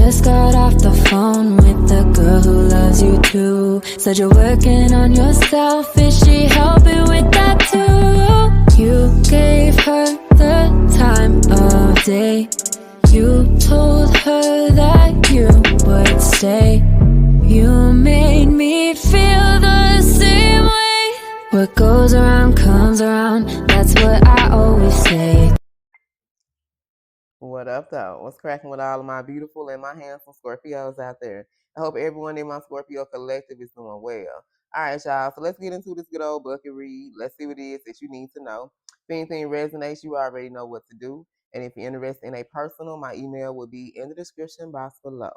just got off the phone with the girl who loves you too. Said you're working on yourself, is she helping with that too? You gave her the time of day. You told her that you would stay. You made me feel the same way. What goes around comes around, that's what I always say. What up, though? What's cracking with all of my beautiful and my handsome Scorpios out there? I hope everyone in my Scorpio collective is doing well. All right, y'all. So let's get into this good old bucket read. Let's see what it is that you need to know. If anything resonates, you already know what to do. And if you're interested in a personal, my email will be in the description box below.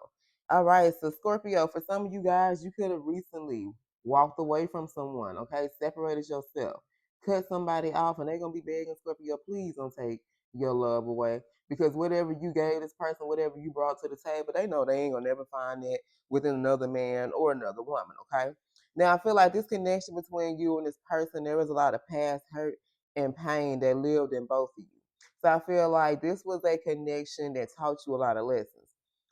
All right, so Scorpio, for some of you guys, you could have recently walked away from someone, okay? Separated yourself, cut somebody off, and they're going to be begging Scorpio, please don't take your love away. Because whatever you gave this person, whatever you brought to the table, they know they ain't gonna never find that within another man or another woman, okay? Now, I feel like this connection between you and this person, there was a lot of past hurt and pain that lived in both of you. So I feel like this was a connection that taught you a lot of lessons.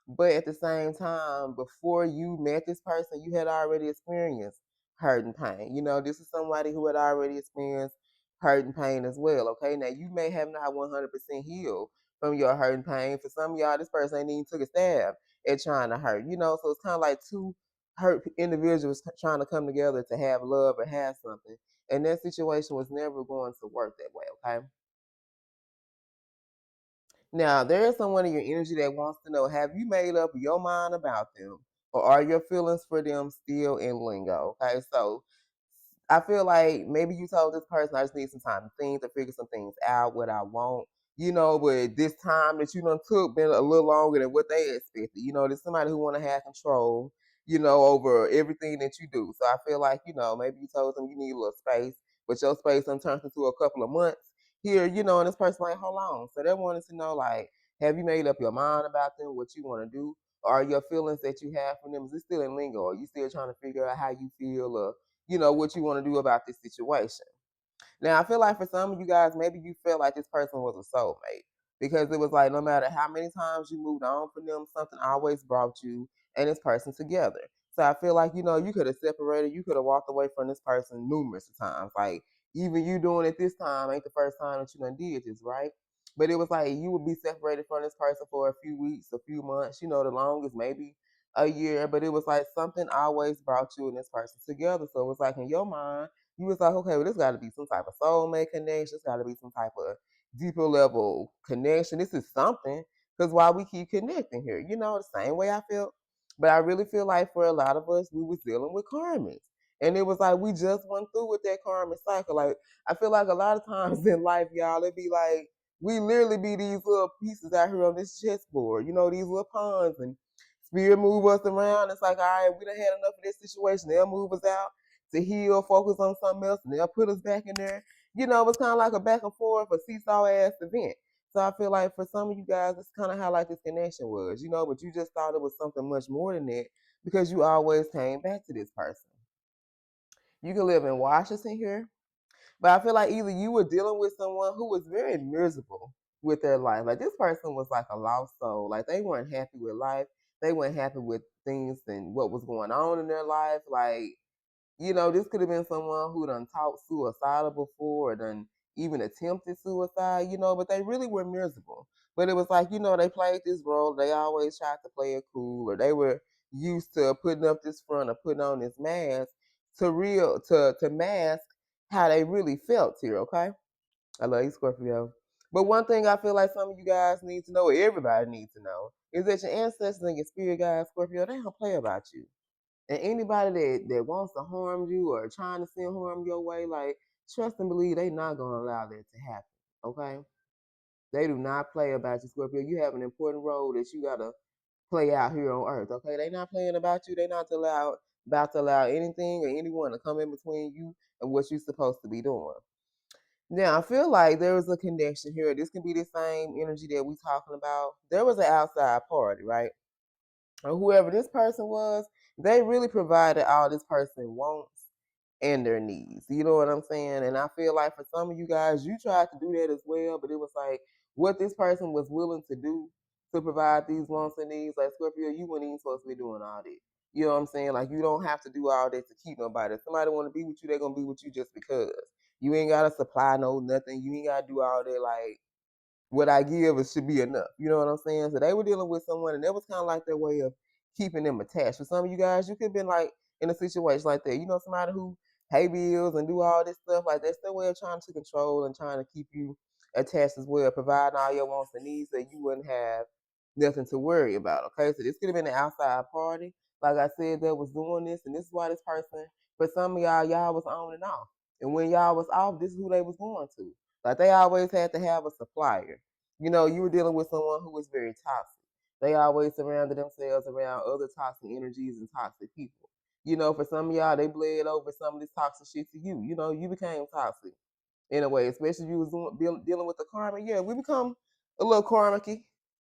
But at the same time, before you met this person, you had already experienced hurt and pain. You know, this is somebody who had already experienced hurt and pain as well, okay? Now, you may have not 100% healed from your hurt and pain. For some of y'all, this person ain't even took a stab at trying to hurt, you know? So it's kind of like two hurt individuals trying to come together to have love or have something. And that situation was never going to work that way, okay? Now, there is someone in your energy that wants to know, have you made up your mind about them? Or are your feelings for them still in lingo? Okay, so I feel like maybe you told this person, I just need some time to think, to figure some things out, what I want, you know, but this time that you done took been a little longer than what they expected. You know, there's somebody who want to have control, you know, over everything that you do. So I feel like, you know, maybe you told them you need a little space, but your space done turned into a couple of months here, you know, and this person like, hold on. So they wanted to know, like, have you made up your mind about them, what you want to do? Or are your feelings that you have for them, is it still in lingo? Are you still trying to figure out how you feel or, you know, what you want to do about this situation? Now, I feel like for some of you guys, maybe you felt like this person was a soulmate because it was like no matter how many times you moved on from them, something always brought you and this person together. So I feel like, you know, you could have separated, you could have walked away from this person numerous times. Like, even you doing it this time ain't the first time that you done did this, right? But it was like you would be separated from this person for a few weeks, a few months, you know, the longest maybe a year. But it was like something always brought you and this person together. So it was like in your mind, you was like, okay, well, this got to be some type of soulmate connection. This got to be some type of deeper level connection. This is something, because why we keep connecting here, you know, the same way I felt. But I really feel like for a lot of us, we was dealing with karmics. And it was like we just went through with that karmic cycle. Like, I feel like a lot of times in life, y'all, it be like we literally be these little pieces out here on this chessboard, you know, these little pawns, and spirit move us around. It's like, all right, we done had enough of this situation. They'll move us out to heal, focus on something else, and they'll put us back in there. You know, it's kind of like a back and forth, a seesaw ass event. So I feel like for some of you guys, it's kind of how like this connection was, you know, but you just thought it was something much more than that because you always came back to this person. You can live in Washington here, but I feel like either you were dealing with someone who was very miserable with their life. Like this person was like a lost soul. Like they weren't happy with life. They weren't happy with things and what was going on in their life. Like, you know, this could have been someone who done talked suicidal before or done even attempted suicide, you know, but they really were miserable. But it was like, you know, they played this role. They always tried to play it cool, or they were used to putting up this front or putting on this mask to mask how they really felt here, okay? I love you, Scorpio. But one thing I feel like some of you guys need to know, or everybody needs to know, is that your ancestors and your spirit guides, Scorpio, they don't play about you. And anybody that wants to harm you or trying to send harm your way, like, trust and believe they not going to allow that to happen, okay? They do not play about you, Scorpio. You have an important role that you got to play out here on earth, okay? They not playing about you. They not about to allow anything or anyone to come in between you and what you're supposed to be doing. Now, I feel like there was a connection here. This can be the same energy that we talking about. There was an outside party, right? Or whoever this person was, they really provided all this person wants and their needs. You know what I'm saying? And I feel like for some of you guys, you tried to do that as well, but it was like what this person was willing to do to provide these wants and needs. Like Scorpio, you weren't even supposed to be doing all that. You know what I'm saying? Like you don't have to do all that to keep nobody. If somebody want to be with you, they're gonna be with you just because. You ain't gotta supply no nothing. You ain't gotta do all that. Like what I give it should be enough. You know what I'm saying? So they were dealing with someone, and that was kind of like their way of keeping them attached. For some of you guys, you could have been like in a situation like that. You know, somebody who pay bills and do all this stuff like that's their way of trying to control and trying to keep you attached as well, providing all your wants and needs that you wouldn't have nothing to worry about. Okay, so this could have been an outside party, like I said, that was doing this, and this is why this person, for some of y'all was on and off, and when y'all was off, this is who they was going to. Like they always had to have a supplier. You know, you were dealing with someone who was very toxic. They always surrounded themselves around other toxic energies and toxic people. You know, for some of y'all, they bled over some of this toxic shit to you. You know, you became toxic in a way, especially if you was dealing with the karma. Yeah, we become a little karmic.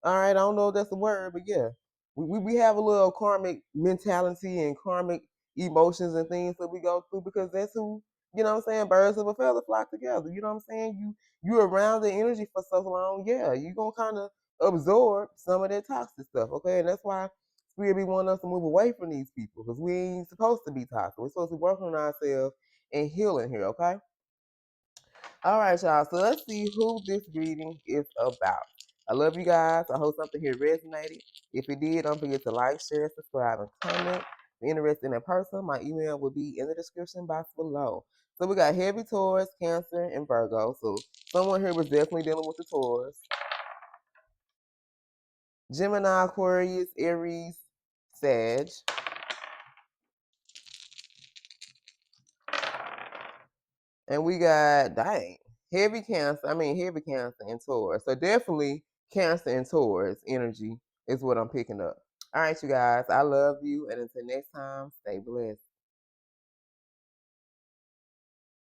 All right, I don't know if that's a word, but yeah, we have a little karmic mentality and karmic emotions and things that we go through because that's who, you know what I'm saying, birds of a feather flock together. You know what I'm saying? You're around the energy for so long, yeah, you're gonna kind of absorb some of that toxic stuff, okay? And that's why Spirit be wanting us to move away from these people because we ain't supposed to be toxic. We're supposed to be working on ourselves and healing here, okay? All right, y'all. So let's see who this reading is about. I love you guys. I hope something here resonated. If it did, don't forget to like, share, subscribe, and comment. If you're interested in person, my email will be in the description box below. So we got heavy Taurus, Cancer, and Virgo. So someone here was definitely dealing with the Taurus. Gemini, Aquarius, Aries, Sag. And we got, dang, heavy Cancer and Taurus. So definitely Cancer and Taurus energy is what I'm picking up. All right, you guys, I love you. And until next time, stay blessed.